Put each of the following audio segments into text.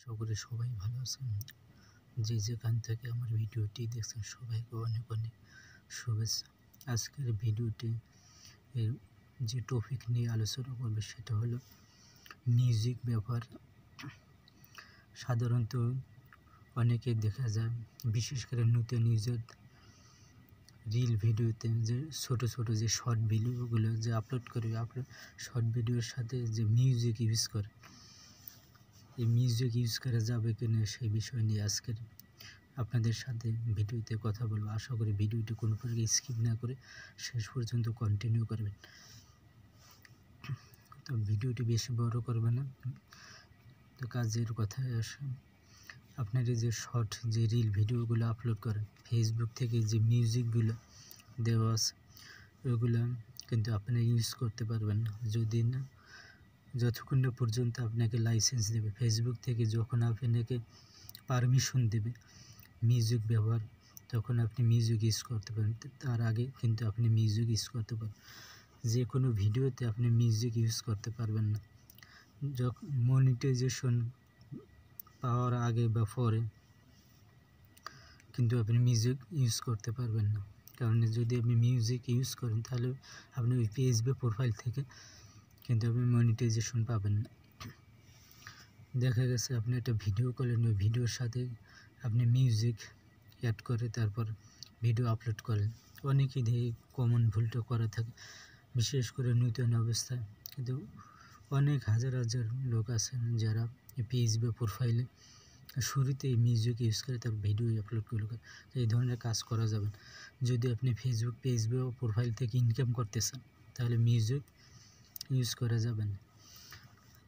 আশা করি সবাই ভালো আছেন। যে যেখান থেকে আমার ভিডিওটি দেখছেন সবাইকে অনেক অনেক শুভেচ্ছা। আজকের ভিডিওটি যে টপিক নিয়ে আলোচনা করবে সেটা হলো মিউজিক ব্যবহার। সাধারণত অনেকে দেখা যায়, বিশেষ করে নতুন ইউজার রিল ভিডিওতে যে ছোট যে শর্ট ভিডিওগুলো যে আপলোড করে, শর্ট ভিডিওর সাথে যে মিউজিক ইউজ করে, এই মিউজিক ইউজ করা যাবে কিনা সেই বিষয় নিয়ে আজকের আপনাদের সাথে ভিডিওতে কথা বলবো। আশা করি ভিডিওটি কোনো প্রকার স্কিপ না করে শেষ পর্যন্ত কন্টিনিউ করবেন। তো ভিডিওটি বেশি বড় করবে না, তো কাজের কথায় আসে। আপনারা যে শর্ট যে রিল ভিডিওগুলো আপলোড করেন ফেসবুক থেকে, যে মিউজিকগুলো দেওয়া আছে ওইগুলো কিন্তু আপনারা ইউজ করতে পারবেন না যতক্ষণ না পর্যন্ত আপনাকে লাইসেন্স দেবে ফেসবুক থেকে। যখন আপনাকে পারমিশন দেবে মিউজিক ব্যবহার, তখন আপনি মিউজিক ইউজ করতে পারেন। তার আগে কিন্তু আপনি মিউজিক ইউজ করতে পারেন। যে কোনো ভিডিওতে আপনি মিউজিক ইউজ করতে পারবেন না যখন মনিটাইজেশন পাওয়ার আগে বা পরে, কিন্তু আপনি মিউজিক ইউজ করতে পারবেন না। কারণ যদি আপনি মিউজিক ইউজ করেন তাহলে আপনি ওই ফেসবুক প্রোফাইল থেকে কিন্তু আপনি মনিটাইজেশন পাবেন না। দেখা গেছে আপনি একটা ভিডিও করলেন, ওই ভিডিওর সাথে আপনি মিউজিক অ্যাড করে তারপর ভিডিও আপলোড করেন। অনেকেই দেখি কমন ভুলটা করে থাকে, বিশেষ করে নতুন অবস্থায়। কিন্তু অনেক হাজার লোক আছেন যারা ফেসবুক প্রোফাইলে শুরুতেই মিউজিক ইউজ করে তার ভিডিও আপলোড করে। এই ধরনের কাজ করা যাবে। যদি আপনি ফেসবুক পেজ বা প্রোফাইল থেকে ইনকাম করতে চান তাহলে মিউজিক ইউজ করা যাবে না।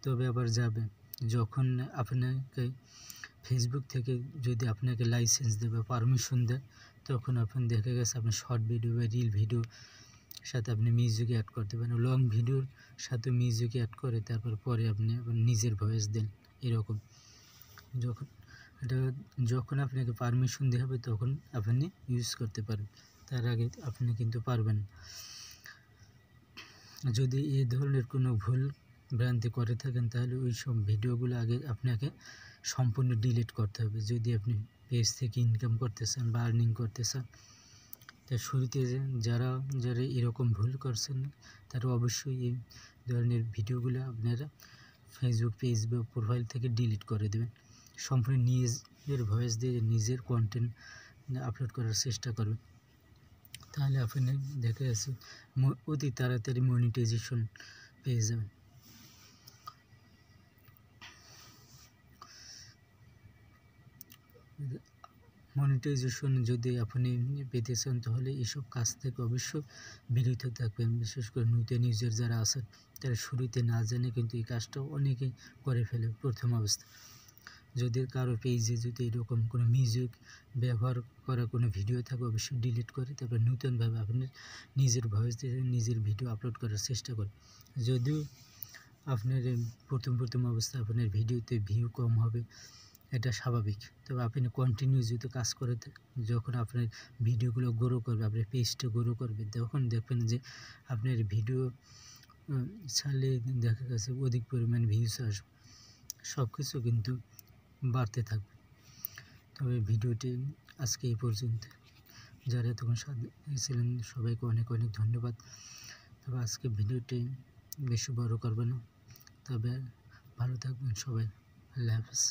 তবে আবার যাবে যখন আপনাকে ফেসবুক থেকে যদি আপনাকে লাইসেন্স দেবে, পারমিশন দেয়, তখন আপনি দেখা গেছে আপনি শর্ট ভিডিও বা রিল ভিডিও সাথে আপনি মিউজিক অ্যাড করতে পারেন। লং ভিডিওর সাথে মিউজিক অ্যাড করে তারপর পরে আপনি নিজের ভয়েস দেন। এরকম যখন আপনাকে পারমিশন দেওয়া হবে তখন আপনি ইউজ করতে পারেন, তার আগে আপনি কিন্তু পারবেন। যদি এই ধরনের কোনো ভুল ভ্রান্তি করে থাকেন তাহলে ওই সব ভিডিওগুলো আগে আপনাকে সম্পূর্ণ ডিলিট করতে হবে। যদি আপনি পেজ থেকে ইনকাম করতে চান বা আর্নিং করতে চান, তা শুরুতে যারা এরকম ভুল করছেন তারা অবশ্যই এই ধরনের ভিডিওগুলো আপনারা ফেসবুক পেজ বা প্রোফাইল থেকে ডিলিট করে দেবেন। সম্পূর্ণ নিজের ভয়েস দিয়ে নিজের কন্টেন্ট আপলোড করার চেষ্টা করবেন। তাহলে আপনি দেখা যাচ্ছে অতি তাড়াতাড়ি মনিটাইজেশন পেয়ে যাবেন। মনিটাইজেশন যদি আপনি পেতে চান তাহলে এসব কাজ থেকে অবশ্যই বিরত থাকবেন। বিশেষ করে নতুন ইউজার যারা আছেন তারা শুরুতে না জানে কিন্তু এই কাজটা অনেকেই করে ফেলে প্রথম অবস্থায়। যদি কারো পেজে যদি এরকম কোনো মিউজিক ব্যবহার করা কোনো ভিডিও থাকে অবশ্যই ডিলিট করে তারপর নতুনভাবে আপনি নিজের ভয়েস দিয়ে নিজের ভিডিও আপলোড করার চেষ্টা করেন। যদিও আপনার প্রথম অবস্থায় আপনার ভিডিওতে ভিউ কম হবে, এটা স্বাভাবিক। তবে আপনি কন্টিনিউ যদি কাজ করে যখন আপনার ভিডিওগুলো গ্রো করবে, আপনার পেজটা গ্রো করবে, তখন দেখবেন যে আপনার ভিডিও ছাড়লে দেখা গেছে অধিক পরিমাণ ভিউস আসবে, সব কিছু কিন্তু বাড়তে থাকবে। তবে ভিডিওটি আজকে এই পর্যন্ত। যারা এতক্ষণ সাথে ছিলেন সবাইকে অনেক অনেক ধন্যবাদ। তবে আজকে ভিডিওটি বেশি বড় করবে না, তবে ভালো থাকবেন সবাই। আল্লাহ হাফেজ।